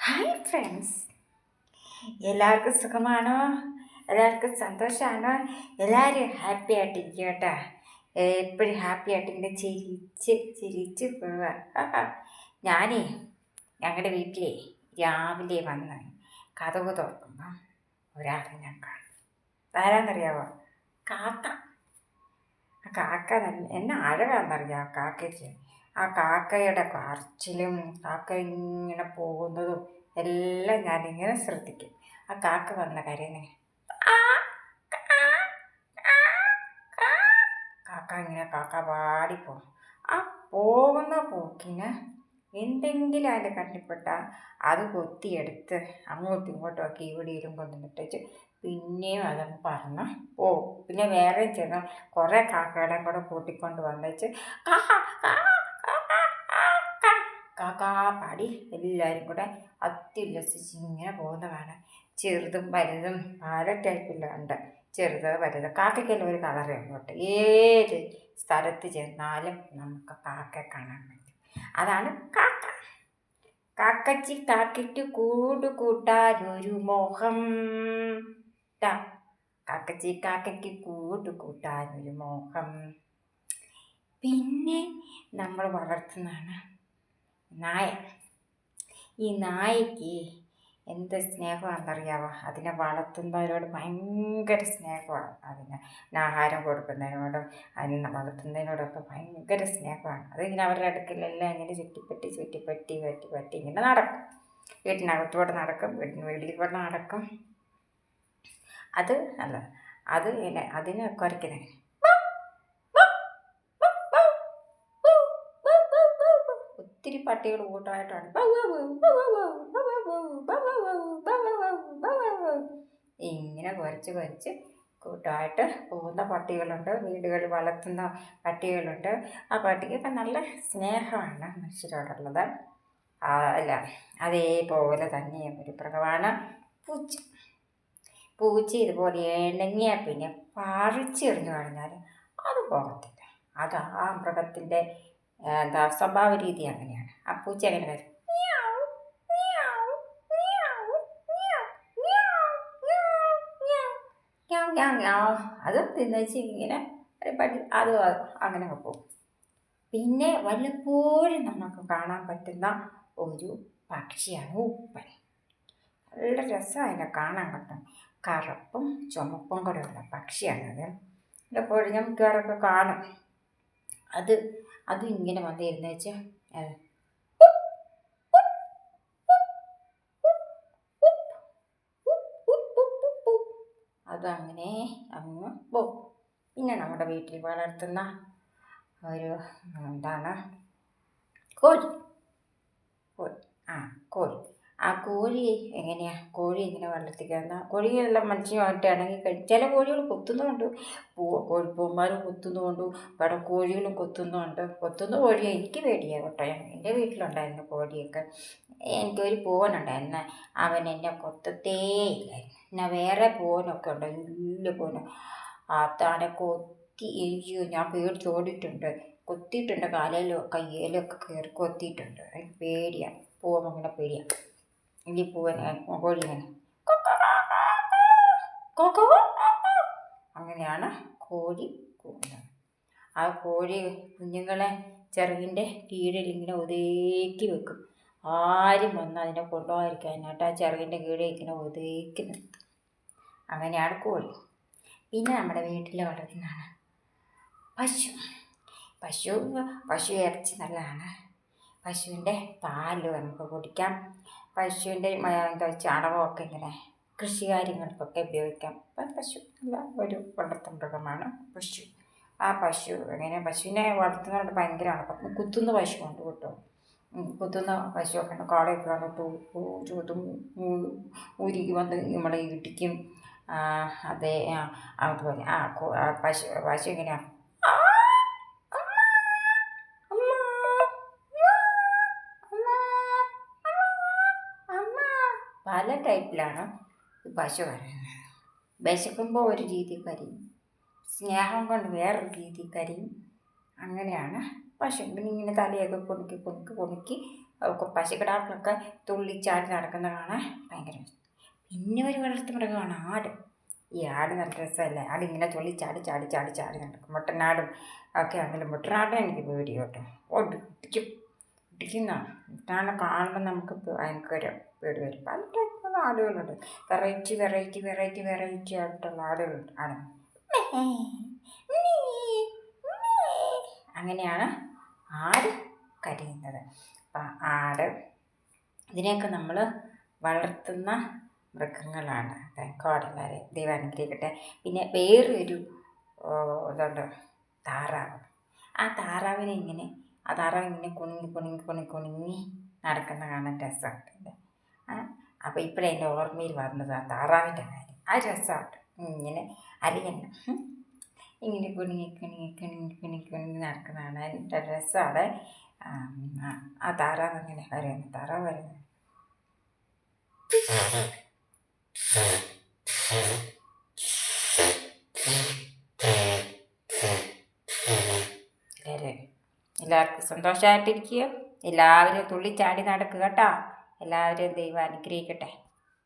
Hi friends, എല്ലാവർക്കും സുഖമാണോ? എല്ലാവർക്കും സന്തോഷമാണോ? എല്ലാവരും ഹാപ്പി ആയിട്ടിരിക്കുക കേട്ടോ. എപ്പോഴും ഹാപ്പി ആയിട്ടിങ്ങനെ ചിരിച്ച് പോവുക. ഞാനേ ഞങ്ങളുടെ വീട്ടിലെ രാവിലെ വന്ന് കതക് തുറക്കുമ്പം ഒരാളെ ഞാൻ കാണും. ആരാന്നറിയാവോ? കാക്ക. ആ കാക്ക എന്നെ അഴകാന്നറിയാം കാക്കയ്ക്ക്. ആ കാക്കയുടെ കരച്ചിലും കാക്ക ഇങ്ങനെ പോകുന്നതും എല്ലാം ഞാനിങ്ങനെ ശ്രദ്ധിക്കും. ആ കാക്ക വന്ന കരയുന്നേ കാക്ക ഇങ്ങനെ കാക്ക പാടിപ്പോകും. ആ പോകുന്ന പോക്കിന് എന്തെങ്കിലും അതിൻ്റെ കണ്ണിപ്പെട്ടാൽ അത് കൊത്തിയെടുത്ത് അങ്ങോട്ടും ഇങ്ങോട്ടും ഒക്കെ ഇവിടെയും കൊണ്ടുവന്നിട്ടേച്ച് പിന്നെയും അതങ്ങ് പറന്ന് പോവും. പിന്നെ വേറെ ചെന്ന് കുറേ കാക്കകളെ കൂടെ കൂട്ടിക്കൊണ്ട് വന്നേച്ച് കാക്കാ പാടി എല്ലാവരും കൂടെ അത്യുല്ലസിച്ച് ഇങ്ങനെ പോകുന്ന കാണാൻ. ചെറുതും വലുതും പല ടൈപ്പിലുണ്ട്. ചെറുത് വലുത്. കാക്കയ്ക്കെല്ലാം ഒരു കളറേ ഉള്ളൂ. ഏത് സ്ഥലത്ത് ചെന്നാലും നമുക്ക് കാക്കയെ കാണാൻ പറ്റും. അതാണ് കാക്ക. കാക്കയ്ക്ക് കൂട് കൂട്ടാനൊരു മോഹം. കാക്കയ്ക്ക് കൂട് കൂട്ടാനൊരു മോഹം. പിന്നെ നമ്മൾ വളർത്തുന്നതാണ് നായ. ഈ നായയ്ക്ക് എന്ത് സ്നേഹമാണെന്നറിയാമോ? അതിനെ വളർത്തുന്നതിനോട് ഭയങ്കര സ്നേഹമാണ്. അതിന് ആഹാരം കൊടുക്കുന്നതിനോടും അതിനെ വളർത്തുന്നതിനോടൊക്കെ ഭയങ്കര സ്നേഹമാണ്. അതിങ്ങനെ അവരുടെ അടുക്കലെല്ലാം ഇങ്ങനെ ചുറ്റിപ്പറ്റി ഇങ്ങനെ നടക്കും. വീട്ടിനകത്തൂടെ നടക്കും, വീടിന് വെളിയിൽ കൂടെ നടക്കും. അത് അല്ല, അത് ഇല്ല, അതിന് കുരയ്ക്കുന്നത് ഒത്തിരി പട്ടികൾ കൂട്ടമായിട്ടാണ് ഇങ്ങനെ കുരച്ച് കൂട്ടമായിട്ട് പോകുന്ന പട്ടികളുണ്ട്. വീടുകളിൽ വളർത്തുന്ന പട്ടികളുണ്ട്. ആ പട്ടിക്കൊക്കെ നല്ല സ്നേഹമാണ് മനുഷ്യരോടുള്ളത്. അല്ല, അതേപോലെ തന്നെ ഒരു മൃഗമാണ് പൂച്ച ഇതുപോലെ ഇണങ്ങിയാൽ പിന്നെ പറിച്ചെറിഞ്ഞു കഴിഞ്ഞാൽ അത് പോകത്തില്ല. അത് ആ മൃഗത്തിൻ്റെ സ്വഭാവ രീതി അങ്ങനെയാണ്. ആ പൂച്ച അങ്ങനെ വരും, അത് തിന്നേച്ച് ഇങ്ങനെ അത് അങ്ങനെ പോകും. പിന്നെ വല്ലപ്പോഴും നമുക്ക് കാണാൻ പറ്റുന്ന ഒരു പക്ഷിയാണ് ഉപ്പൻ. നല്ല രസമാണ് അതിനെ കാണാൻ പറ്റും. കറുപ്പും ചുമപ്പും കൂടെ ഉള്ള പക്ഷിയാണത്. വല്ലപ്പോഴും ഞാൻ മിക്കവാറൊക്കെ കാണും. അതും ഇങ്ങനെ വന്നിരുന്നേച്ച് അതങ്ങനെ അങ്ങ് പോകും. പിന്നെ നമ്മുടെ വീട്ടിൽ വളർത്തുന്ന ഒരു എന്താണ് കോഴി. ആ കോഴി എങ്ങനെയാണ്? കോഴി ഇങ്ങനെ വളർത്തിക്കുന്ന കോഴിയെല്ലാം മനുഷ്യമായിട്ട് ഇണങ്ങി ചില കോഴികൾ കൊത്തുന്നുമുണ്ട്. കോഴിപ്പൂന്മാരും കൊത്തുന്നുമുണ്ട്. ഇവിടെ കോഴികളും കൊത്തുന്നുമുണ്ട്. കൊത്തുന്ന കോഴിയെ എനിക്ക് പേടിയാണ് കേട്ടോ. എൻ്റെ വീട്ടിലുണ്ടായിരുന്ന കോഴിയൊക്കെ എനിക്കൊരു പൂവനുണ്ടായിരുന്നു. അവൻ എന്നെ കൊത്തത്തേയില്ലായിരുന്നു. പിന്നെ വേറെ പൂവനൊക്കെ ഉണ്ട്, വലിയ പൂവന്. അതാണ് കൊത്തി ഞാൻ പേടിച്ചോടിയിട്ടുണ്ട്. കൊത്തിയിട്ടുണ്ട്, കാലയിലും കയ്യിലും ഒക്കെ കയറി കൊത്തിയിട്ടുണ്ട്. എനിക്ക് പേടിയാണ്. പൂവൻ അങ്ങനെ പേടിയാണ്. ഈ പൂവൻ കോഴിങ്ങനെ അങ്ങനെയാണ് കോഴി കൂവുന്നത്. ആ കോഴി കുഞ്ഞുങ്ങളെ ചിറകിൻ്റെ കീഴിൽ ഇങ്ങനെ ഒതുക്കി വെക്കും. ആരും വന്ന് അതിനെ കൊണ്ടുപോകാതിരിക്കാനായിട്ട് ആ ചിറകിൻ്റെ കീഴിൽ ഇങ്ങനെ ഒതുക്കി നിർത്തും. അങ്ങനെയാണ് കോഴി. പിന്നെ നമ്മുടെ വീട്ടിൽ വളർത്തുന്നതാണ് പശു ഇറച്ചി നല്ലതാണ്. പശുവിൻ്റെ പാല് നമുക്ക് കുടിക്കാം. പശുവിൻ്റെ ചാണകമൊക്കെ ഇങ്ങനെ കൃഷി കാര്യങ്ങൾക്കൊക്കെ ഉപയോഗിക്കാം. അപ്പം പശു നല്ല ഒരു വളർത്തു മൃഗമാണ് പശു. ആ പശുവിനെ വളർത്തുന്നതുകൊണ്ട് ഭയങ്കരമാണ്. അപ്പം കുത്തുന്ന പശുവുണ്ട് കേട്ടോ. കുത്തുന്ന പശുവൊക്കെ ഉണ്ട്. കാളയൊക്കെ വന്നിട്ട് ചൂതും ഊരിക്ക് വന്ന് നമ്മളെ ഇടിക്കും. അതുപോലെ പശു എങ്ങനെയാണ് പല ടൈപ്പിലാണ് പശു കരയുന്നത്. വിശക്കുമ്പോൾ ഒരു രീതി കരയും, സ്നേഹം കൊണ്ട് വേറൊരു രീതി കരയും. അങ്ങനെയാണ് പശു. പിന്നെ ഇങ്ങനെ തലയൊക്കെ കുണുക്കി പശുക്കിടാക്കളൊക്കെ തുള്ളിച്ചാടി നടക്കുന്ന കാണാൻ ഭയങ്കര ഇഷ്ടം. പിന്നെ ഒരു വളർത്തുമൃഗമാണ് ആട്. ഈ ആട് നല്ല രസമല്ലേ? ആട് ഇങ്ങനെ തുള്ളി ചാടി ചാടി ചാടി ചാടി നടക്കും. മുട്ടനാടും ഒക്കെ ആണെങ്കിലും മുട്ടനാടും എനിക്ക് പേടി കേട്ടോ. ഇടിക്കുന്നതാണ്. മുട്ടനാടിനെ കാണുമ്പോൾ നമുക്ക് ഭയങ്കര പേടി വരും. പല ടൈപ്പുള്ള ആടുകളുണ്ട്. വെറൈറ്റി വെറൈറ്റി വെറൈറ്റി വെറൈറ്റി ആയിട്ടുള്ള ആടുകളുണ്ട്. അങ്ങനെയാണ് ആട് കരയുന്നത്. അപ്പം ആട് ഇതിനെയൊക്കെ നമ്മൾ വളർത്തുന്ന മൃഗങ്ങളാണ്. കോടല്ലാരെ ദൈവം അനുഗ്രഹിക്കട്ടെ. പിന്നെ വേറൊരു ഇതുണ്ട്, താറാവ്. ആ താറാവിനെ ഇങ്ങനെ കുണുങ്ങി കുണുങ്ങി കുണുങ്ങി കുണുങ്ങി നടക്കുന്ന കാണാൻ രസമുണ്ട്. അപ്പോൾ ഇപ്പോഴെൻ്റെ ഓർമ്മയിൽ വന്നത് ആ താറാവിൻ്റെ കാര്യം. ആ രസമുണ്ട്. ഇങ്ങനെ അറിയണം, ഇങ്ങനെ കുണുങ്ങി കുണുങ്ങി കുണുങ്ങി കുണുങ്ങി കുണുങ്ങി നടക്കുന്നതാണ് എൻ്റെ രസമാണ്. ആ താറാവ് അങ്ങനെ വരുന്നത്. താറാവ് വരുന്നത് എല്ലാവർക്കും സന്തോഷമായിട്ടിരിക്കുക. എല്ലാവരും തുള്ളിച്ചാടി നടക്കുക കേട്ടോ. എല്ലാവരും ദൈവം അനുഗ്രഹിക്കട്ടെ.